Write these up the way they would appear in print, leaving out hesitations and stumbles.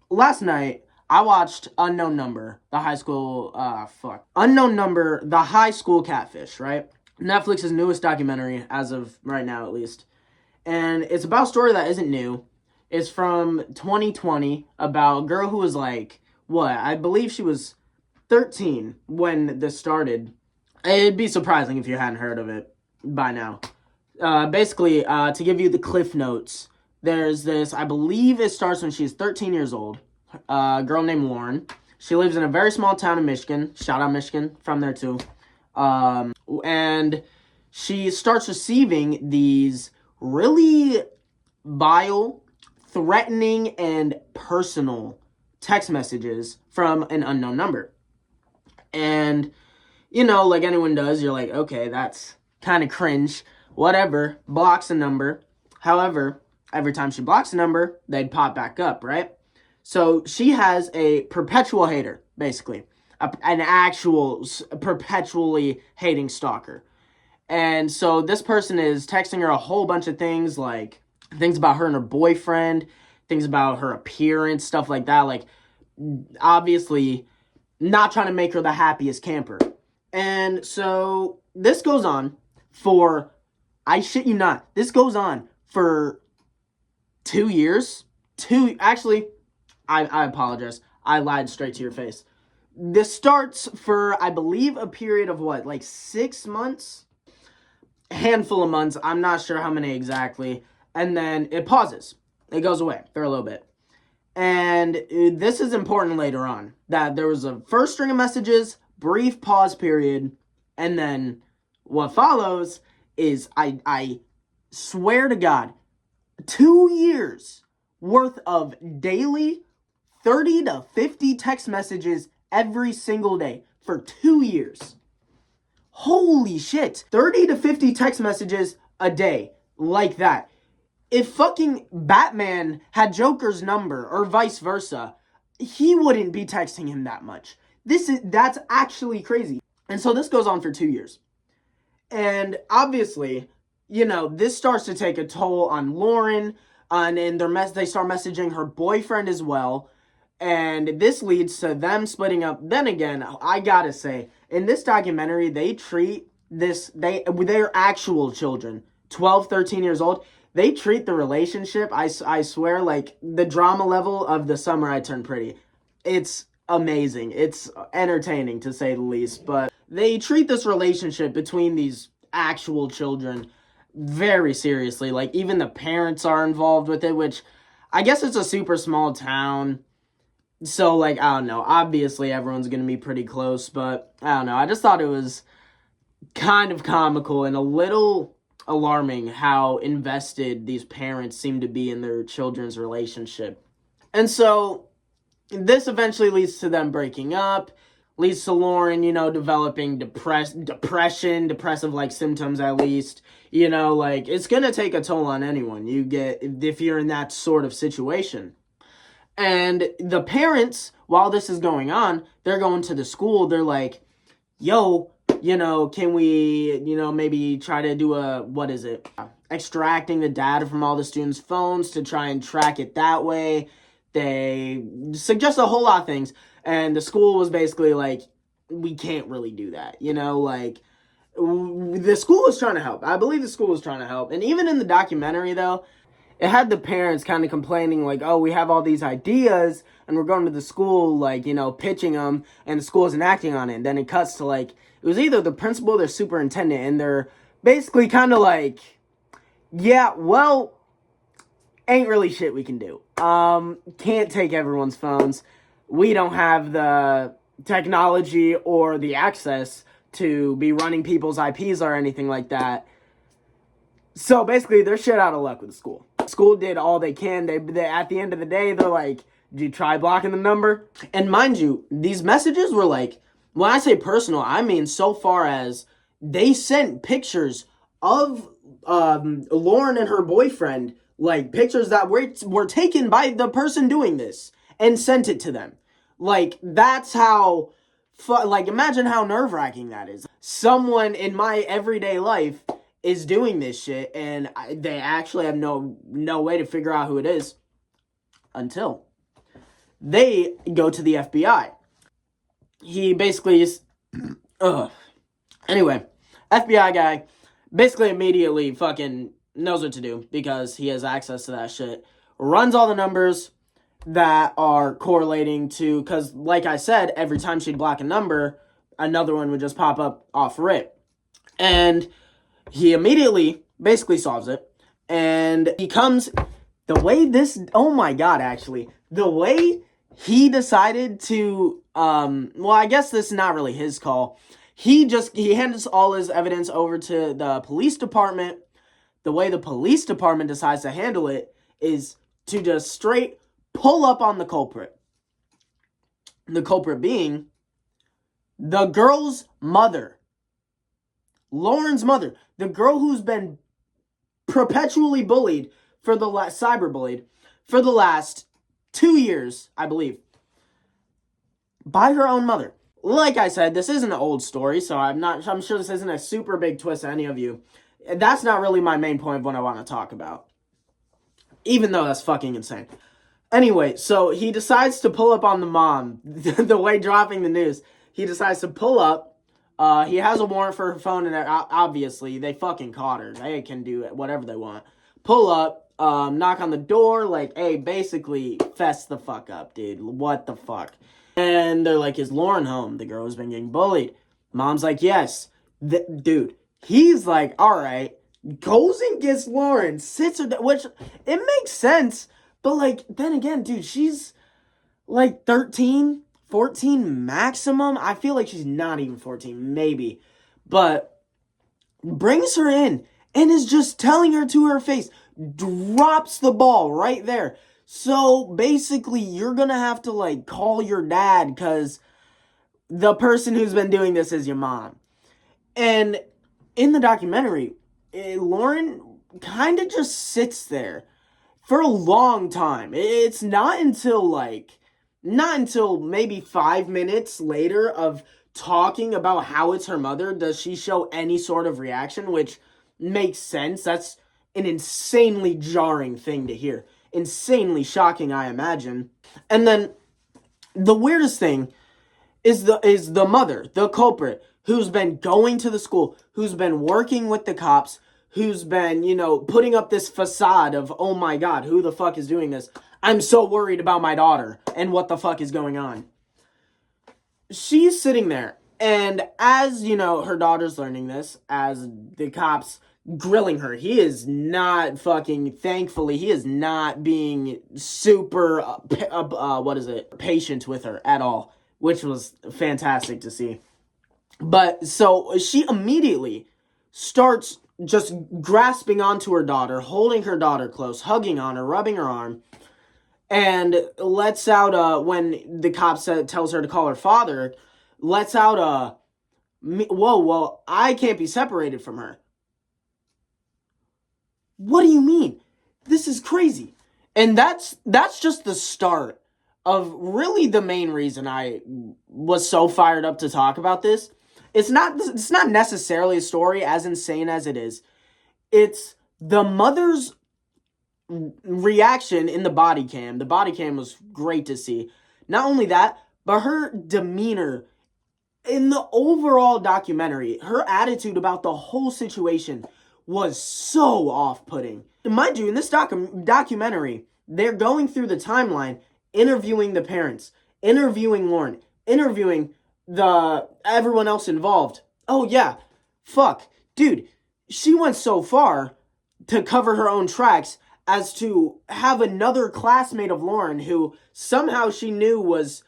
last night I watched Unknown Number, the High School Catfish, right? Netflix's newest documentary, as of right now at least. And it's about a story that isn't new. It's from 2020 about a girl who was like, what? I believe she was 13 when this started. It'd be surprising if you hadn't heard of it by now. Basically, to give you the cliff notes, there's this, I believe it starts when she's 13 years old, a girl named Lauren. She lives in a very small town in Michigan. Shout out Michigan, from there too. And she starts receiving these really vile, threatening, and personal text messages from an unknown number. And, like anyone does, you're like, okay, that's kind of cringe. Whatever, blocks a number. However, every time she blocks a number, they'd pop back up, right? So she has a perpetual hater, basically. An actual perpetually hating stalker. And so this person is texting her a whole bunch of things, like things about her and her boyfriend, things about her appearance, stuff like that. Like, obviously, not trying to make her the happiest camper. And so this goes on for, I shit you not, this goes on for 2 years. Actually, I apologize. I lied straight to your face. This starts for, I believe, a period of what, like 6 months? A handful of months. I'm not sure how many exactly. And then it pauses. It goes away for a little bit. And this is important later on, that there was a first string of messages, brief pause period, and then what follows is, I swear to God, 2 years worth of daily 30 to 50 text messages every single day for 2 years. Holy shit. 30 to 50 text messages a day like that. If fucking Batman had Joker's number or vice versa, he wouldn't be texting him that much. That's actually crazy. And so this goes on for 2 years. And obviously, this starts to take a toll on Lauren, and they start messaging her boyfriend as well. And this leads to them splitting up. Then again, I gotta say, in this documentary, they treat they're actual children, 12, 13 years old. They treat the relationship, I swear, like the drama level of The Summer I Turned Pretty. It's amazing. It's entertaining, to say the least. But they treat this relationship between these actual children very seriously. Like, even the parents are involved with it, which I guess it's a super small town. So, like, I don't know. Obviously, everyone's going to be pretty close, but I don't know. I just thought it was kind of comical and a little alarming how invested these parents seem to be in their children's relationship. And so, this eventually leads to them breaking up, leads to Lauren, developing depression, depressive-like symptoms at least. Like, it's going to take a toll on anyone if you're in that sort of situation. And the parents, while this is going on, they're going to the school. They're like, yo, can we, maybe try to do extracting the data from all the students' phones to try and track it that way. They suggest a whole lot of things. And the school was basically like, we can't really do that. The school was trying to help. I believe the school was trying to help. And even in the documentary, though, it had the parents kind of complaining, like, oh, we have all these ideas, and we're going to the school, like, pitching them, and the school isn't acting on it. And then it cuts to, like, it was either the principal or the superintendent, and they're basically kind of like, yeah, well, ain't really shit we can do. Can't take everyone's phones. We don't have the technology or the access to be running people's IPs or anything like that. So basically, they're shit out of luck with the school. School did all they can. They at the end of the day, they're like, did you try blocking the number? And mind you, these messages were like, when I say personal, I mean so far as they sent pictures of Lauren and her boyfriend, like pictures that were taken by the person doing this, and sent it to them. Like, that's how, imagine how nerve-wracking that is. Someone in my everyday life is doing this shit, and they actually have no way to figure out who it is until they go to the FBI. He basically is, anyway, FBI guy basically immediately fucking knows what to do because he has access to that shit. Runs all the numbers that are correlating to, because like I said, every time she'd block a number, another one would just pop up off rip. And he immediately basically solves it. And he comes, the way this, oh my god, actually, the way he decided to, well, I guess this is not really his call. He hands all his evidence over to the police department. The way the police department decides to handle it is to just straight pull up on the culprit. The culprit being the girl's mother. Lauren's mother. The girl who's been perpetually bullied for the cyberbullied for the last 2 years, I believe, by her own mother. Like I said, this isn't an old story, so I'm sure this isn't a super big twist to any of you. That's not really my main point of what I want to talk about, even though that's fucking insane. Anyway, so he decides to pull up on the mom. The way dropping the news, he decides to pull up. He has a warrant for her phone, and obviously they fucking caught her. They can do whatever they want. Pull up, knock on the door, like, hey, basically fess the fuck up, dude. What the fuck? And they're like, is Lauren home? The girl has been getting bullied. Mom's like, yes. Dude, he's like, all right. Goes and gets Lauren, sits her down, which it makes sense. But, like, then again, dude, she's, like, 13, 14 maximum. I feel like she's not even 14, maybe. But brings her in and is just telling her to her face. Drops the ball right there. So, basically, you're going to have to, like, call your dad because the person who's been doing this is your mom. And in the documentary, Lauren kind of just sits there for a long time. It's not until maybe 5 minutes later of talking about how it's her mother does she show any sort of reaction, which makes sense. That's an insanely jarring thing to hear. Insanely shocking, I imagine. And then the weirdest thing is the mother, the culprit, who's been going to the school, who's been working with the cops, who's been, putting up this facade of, oh my god, who the fuck is doing this? I'm so worried about my daughter and what the fuck is going on. She's sitting there, and as, her daughter's learning this, as the cops grilling her, he is not thankfully, he is not being super, patient with her at all, which was fantastic to see. But, so, she immediately starts just grasping onto her daughter, holding her daughter close, hugging on her, rubbing her arm, and lets out, when the cop tells her to call her father, lets out whoa, I can't be separated from her. What do you mean? This is crazy. And that's just the start of really the main reason I was so fired up to talk about this. It's not necessarily a story as insane as it is. It's the mother's reaction in the body cam. The body cam was great to see. Not only that, but her demeanor in the overall documentary, her attitude about the whole situation was so off-putting. Mind you, in this documentary, they're going through the timeline, interviewing the parents, interviewing Lauren, interviewing everyone else involved. Oh yeah, fuck. Dude, she went so far to cover her own tracks as to have another classmate of Lauren who somehow she knew was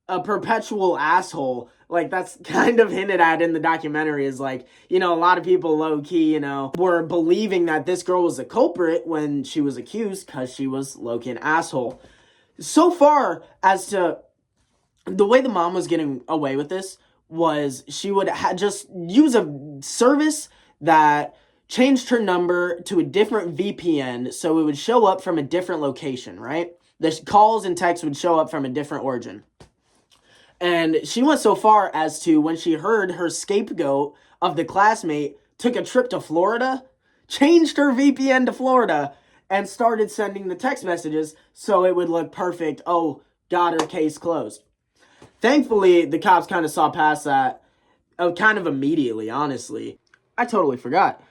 a perpetual asshole. Like, that's kind of hinted at in the documentary, is like, a lot of people low-key, were believing that this girl was a culprit when she was accused because she was low-key an asshole. So far as to the way the mom was getting away with this was she would just use a service that changed her number to a different VPN so it would show up from a different location, right? The calls and texts would show up from a different origin. And she went so far as to, when she heard her scapegoat of the classmate took a trip to Florida, changed her VPN to Florida, and started sending the text messages so it would look perfect. Oh, got her case closed. Thankfully, the cops kind of saw past that kind of immediately, honestly. I totally forgot.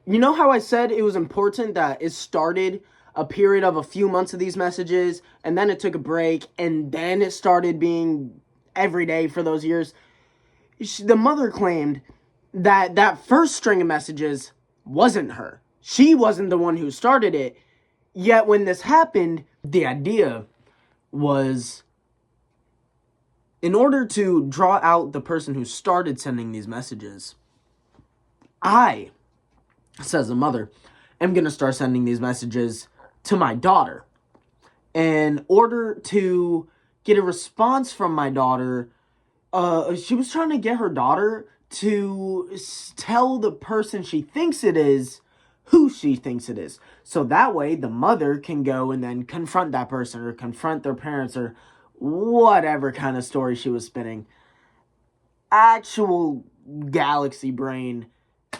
You know how I said it was important that it started a period of a few months of these messages, and then it took a break, and then it started being every day for those years? The mother claimed that that first string of messages wasn't her. She wasn't the one who started it. Yet when this happened, the idea was, in order to draw out the person who started sending these messages, I, says the mother, am going to start sending these messages to my daughter. In order to get a response from my daughter, she was trying to get her daughter to tell the person she thinks it is who she thinks it is. So that way the mother can go and then confront that person or confront their parents or whatever kind of story she was spinning. Actual galaxy brain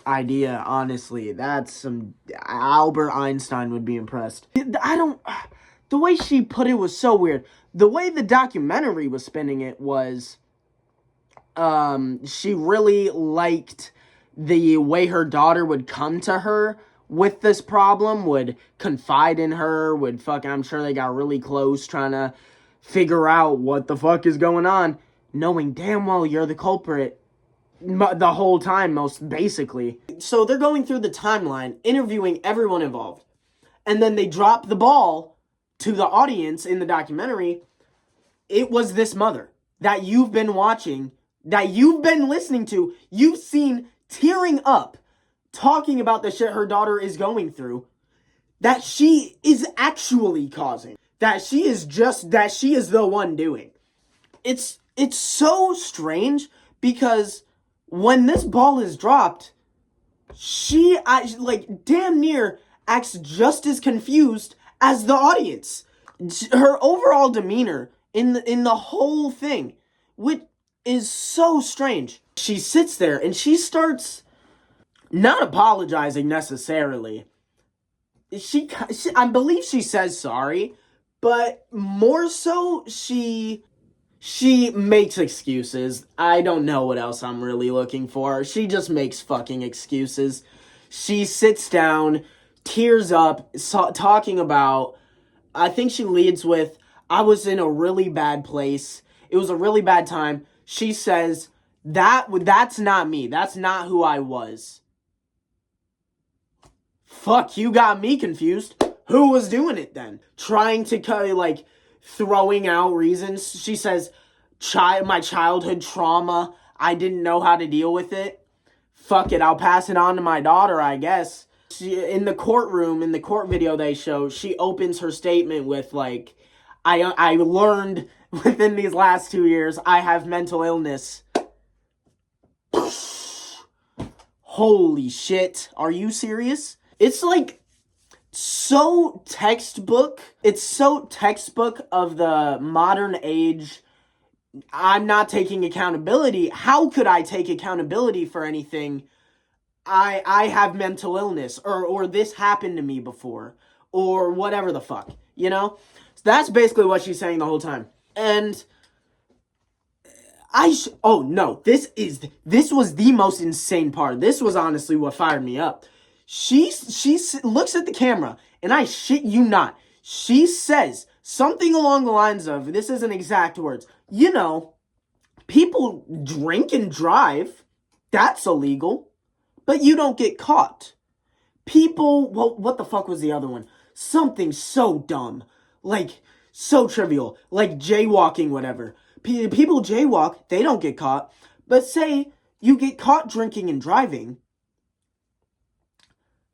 idea, honestly. That's some... Albert Einstein would be impressed. The way she put it was so weird. The way the documentary was spinning it was... she really liked the way her daughter would come to her with this problem, would confide in her, I'm sure they got really close trying to figure out what the fuck is going on, knowing damn well you're the culprit the whole time, most basically. So they're going through the timeline, interviewing everyone involved, and then they drop the ball to the audience in the documentary. It was this mother that you've been watching, that you've been listening to, you've seen tearing up, talking about the shit her daughter is going through, that she is actually causing, that she is the one doing. It's so strange because when this ball is dropped, she damn near acts just as confused as the audience. Her overall demeanor in the whole thing, which is so strange. She sits there and she starts not apologizing necessarily. I believe she says sorry, but more so she makes excuses. I don't know what else I'm really looking for. She just makes fucking excuses. She sits down, tears up, talking about, I think she leads with, I was in a really bad place. It was a really bad time. She says, that's not me. That's not who I was. Fuck, you got me confused. Who was doing it then? Trying to, throwing out reasons. She says, my childhood trauma, I didn't know how to deal with it. Fuck it, I'll pass it on to my daughter, I guess. In the courtroom, in the court video they show, she opens her statement with, I learned within these last 2 years, I have mental illness. Holy shit, are you serious? It's so textbook. It's so textbook of the modern age. I'm not taking accountability. How could I take accountability for anything? I have mental illness, or this happened to me before, or whatever the fuck, So that's basically what she's saying the whole time. And oh no, this was the most insane part. This was honestly what fired me up. She looks at the camera, and I shit you not, she says something along the lines of, this isn't exact words, people drink and drive, that's illegal, but you don't get caught. What the fuck was the other one? Something so dumb, so trivial, jaywalking, whatever. People jaywalk, they don't get caught, but say you get caught drinking and driving,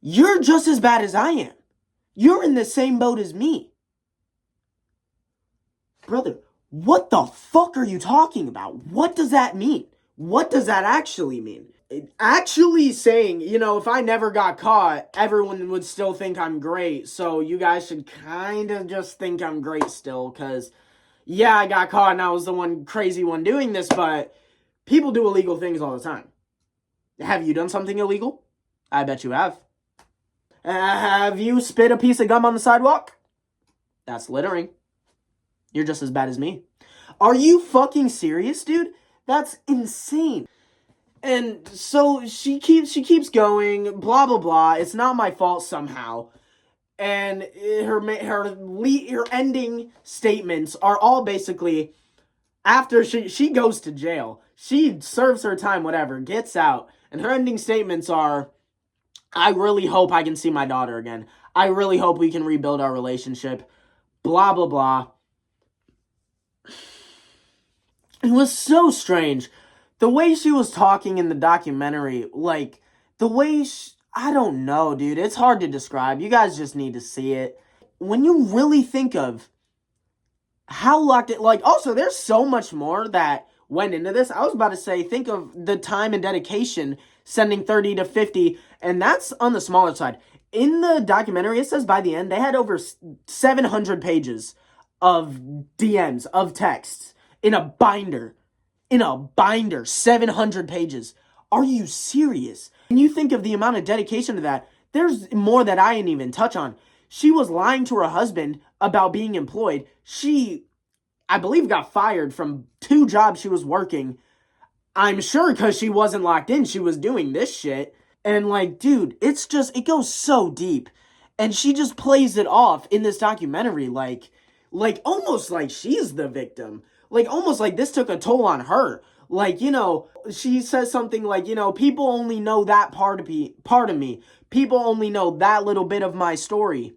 you're just as bad as I am. You're in the same boat as me. Brother, what the fuck are you talking about? What does that mean? What does that actually mean? Actually saying, if I never got caught, everyone would still think I'm great. So you guys should kind of just think I'm great still. Because, yeah, I got caught and I was the one crazy one doing this. But people do illegal things all the time. Have you done something illegal? I bet you have. Have you spit a piece of gum on the sidewalk? That's littering. You're just as bad as me. Are you fucking serious, dude? That's insane. And so she keeps going, blah blah blah. It's not my fault somehow. And her ending statements are all basically after she goes to jail. She serves her time, whatever, gets out, and her ending statements are, I really hope I can see my daughter again. I really hope we can rebuild our relationship. Blah blah blah. It was so strange. The way she was talking in the documentary, like, the way I don't know, dude. It's hard to describe. You guys just need to see it. When you really think of how locked it, like, also, there's so much more that went into this. I was about to say, think of the time and dedication sending 30 to 50, and that's on the smaller side. In the documentary, it says by the end, they had over 700 pages of DMs, of texts, in a binder. 700 pages. Are you serious? When you think of the amount of dedication to that, there's more that I didn't even touch on. She was lying to her husband about being employed. She, I believe, got fired from 2 jobs she was working. I'm sure because she wasn't locked in, she was doing this shit. And like, dude, it's just, it goes so deep. And she just plays it off in this documentary like almost like she's the victim. Like, almost like this took a toll on her. Like, you know, she says something like, you know, people only know that part of me. People only know that little bit of my story.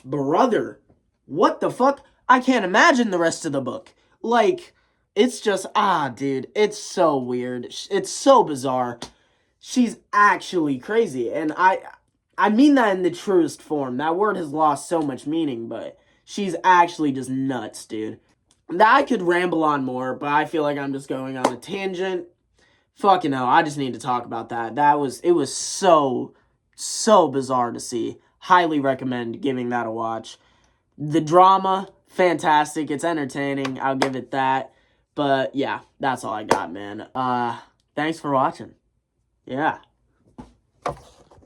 Brother, what the fuck? I can't imagine the rest of the book. Like, it's just, dude, it's so weird. It's so bizarre. She's actually crazy. And I mean that in the truest form. That word has lost so much meaning, but she's actually just nuts, dude. I could ramble on more, but I feel like I'm just going on a tangent. Fucking hell, I just need to talk about that. It was so bizarre to see. Highly recommend giving that a watch. The drama, fantastic. It's entertaining. I'll give it that. But yeah, that's all I got, man. Thanks for watching. Yeah.